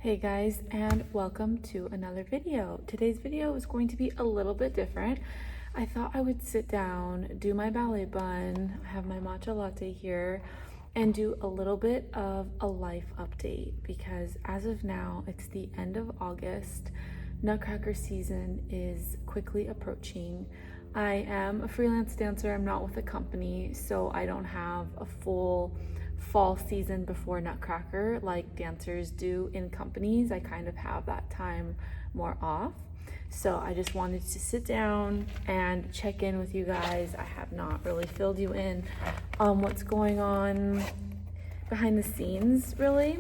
Hey guys, and welcome to another video. Today's video is going to be a little bit different. I thought I would sit down, do my ballet bun, have my matcha latte here, and do a little bit of a life update because as of now, it's the end of August. Nutcracker season is quickly approaching. I am a freelance dancer. I'm not with a company, so I don't have a full fall season before Nutcracker like dancers do in companies. I kind of have that time more off. So I just wanted to sit down and check in with you guys. I have not really filled you in on what's going on behind the scenes, really.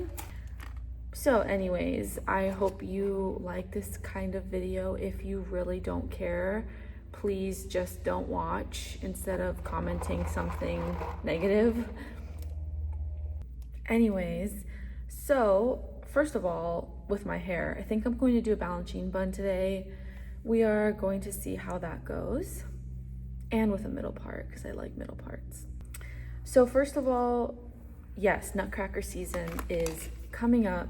So anyways, I hope you like this kind of video. If you really don't care, please just don't watch instead of commenting something negative. Anyways, so first of all, with my hair, I think I'm going to do a balancine bun today. We are going to see how that goes, and with a middle part because I like middle parts. So first of all, yes, Nutcracker season is coming up,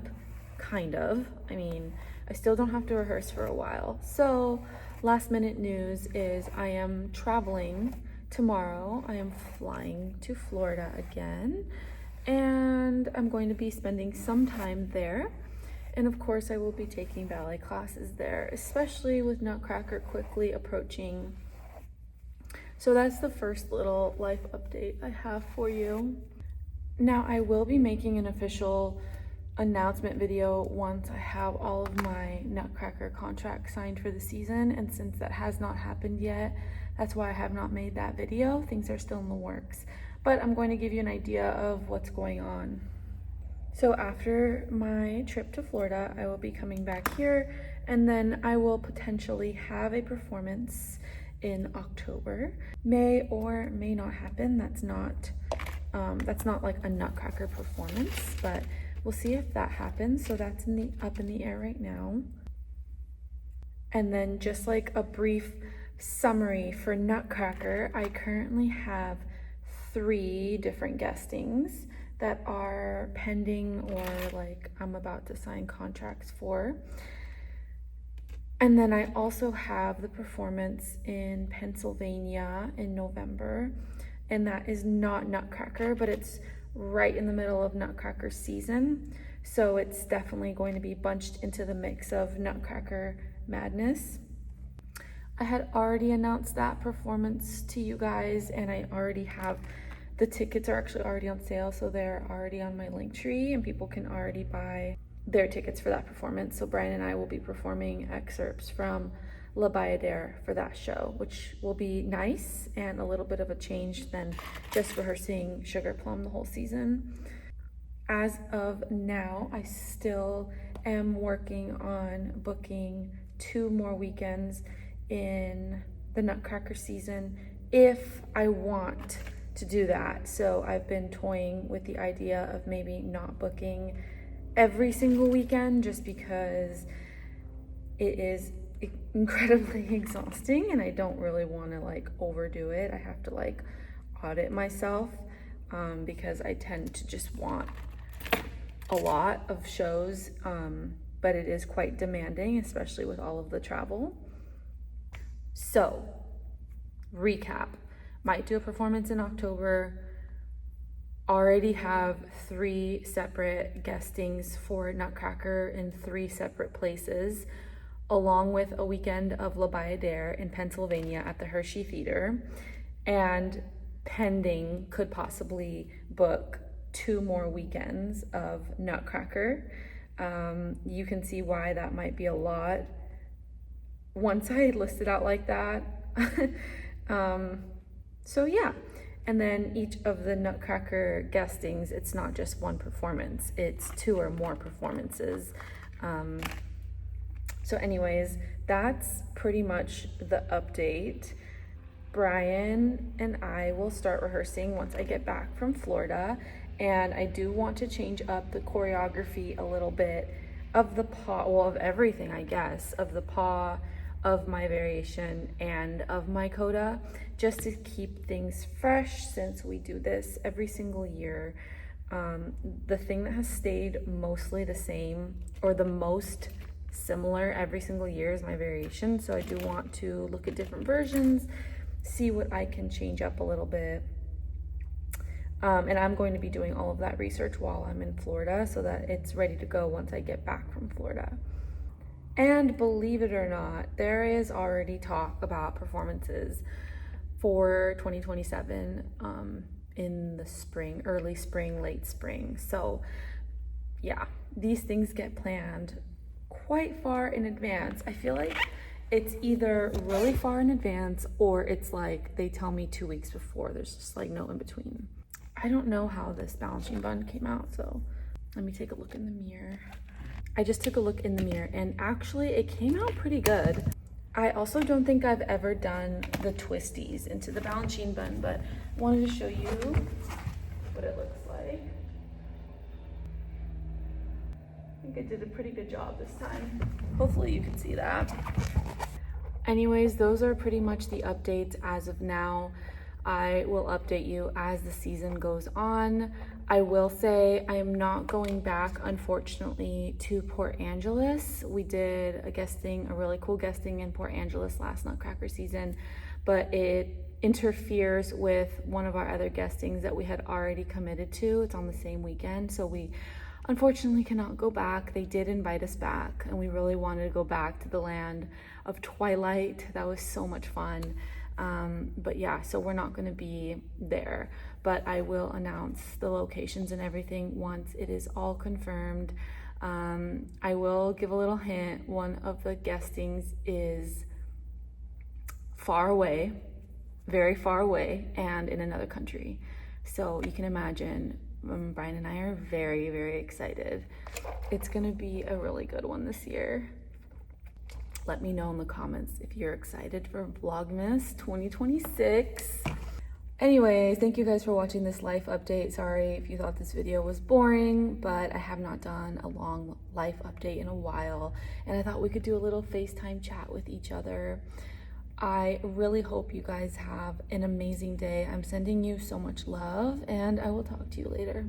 kind of. I mean, I still don't have to rehearse for a while. So last minute news is I am traveling tomorrow. I am flying to Florida again, and I'm going to be spending some time there. And of course, I will be taking ballet classes there, especially with Nutcracker quickly approaching. So that's the first little life update I have for you. Now, I will be making an official announcement video once I have all of my Nutcracker contracts signed for the season. And since that has not happened yet, that's why I have not made that video. Things are still in the works. But I'm going to give you an idea of what's going on. So after my trip to Florida, I will be coming back here, and then I will potentially have a performance in October. May or may not happen. That's not like a Nutcracker performance, but we'll see if that happens. So that's up in the air right now. And then just like a brief summary for Nutcracker, I currently have 3 different guestings that are pending or like I'm about to sign contracts for. And then I also have the performance in Pennsylvania in November, and that is not Nutcracker, but it's right in the middle of Nutcracker season. So it's definitely going to be bunched into the mix of Nutcracker madness. I had already announced that performance to you guys, and I already have the tickets are actually already on sale, so they're already on my Linktree and people can already buy their tickets for that performance. So Brian and I will be performing excerpts from La Bayadere for that show, which will be nice and a little bit of a change than just rehearsing Sugar Plum the whole season. As of now, I still am working on booking 2 more weekends in the Nutcracker season if I want to do that. So I've been toying with the idea of maybe not booking every single weekend just because it is incredibly exhausting and I don't really want to like overdo it. I have to like audit myself because I tend to just want a lot of shows, but it is quite demanding, especially with all of the travel. So, recap. Might do a performance in October. Already have 3 separate guestings for Nutcracker in 3 separate places, along with a weekend of La Bayadere in Pennsylvania at the Hershey Theater. And pending, could possibly book 2 more weekends of Nutcracker. You can see why that might be a lot once I list it out like that. So yeah, and then each of the Nutcracker guestings, it's not just 1 performance, it's 2 or more performances. So anyways, that's pretty much the update. Brian and I will start rehearsing once I get back from Florida, and I do want to change up the choreography a little bit of the paw, well, of everything, I guess, of the paw, of my variation, and of my coda, just to keep things fresh since we do this every single year. The thing that has stayed mostly the same or the most similar every single year is my variation. So I do want to look at different versions, see what I can change up a little bit. And I'm going to be doing all of that research while I'm in Florida so that it's ready to go once I get back from Florida. And believe it or not, there is already talk about performances for 2027 in the spring, early spring, late spring. So yeah, these things get planned quite far in advance. I feel like it's either really far in advance or it's like they tell me 2 weeks before. There's just like no in between. I don't know how this balancing bun came out, so let me take a look in the mirror. I just took a look in the mirror and actually it came out pretty good. I also don't think I've ever done the twisties into the balancing bun, but wanted to show you what it looks like. I think I did a pretty good job this time. Hopefully you can see that. Anyways, those are pretty much the updates as of now. I will update you as the season goes on. I will say I am not going back, unfortunately, to Port Angeles. We did a really cool guesting in Port Angeles last Nutcracker season, but it interferes with one of our other guestings that we had already committed to. It's on the same weekend, so we unfortunately cannot go back. They did invite us back, and we really wanted to go back to the land of Twilight. That was so much fun. But yeah, so we're not going to be there, but I will announce the locations and everything once it is all confirmed. I will give a little hint. One of the guestings is far away, very far away, and in another country. So you can imagine, Brian and I are very, very excited. It's going to be a really good one this year. Let me know in the comments if you're excited for Vlogmas 2026. Anyways, thank you guys for watching this life update. Sorry if you thought this video was boring, but I have not done a long life update in a while, and I thought we could do a little FaceTime chat with each other. I really hope you guys have an amazing day. I'm sending you so much love, and I will talk to you later.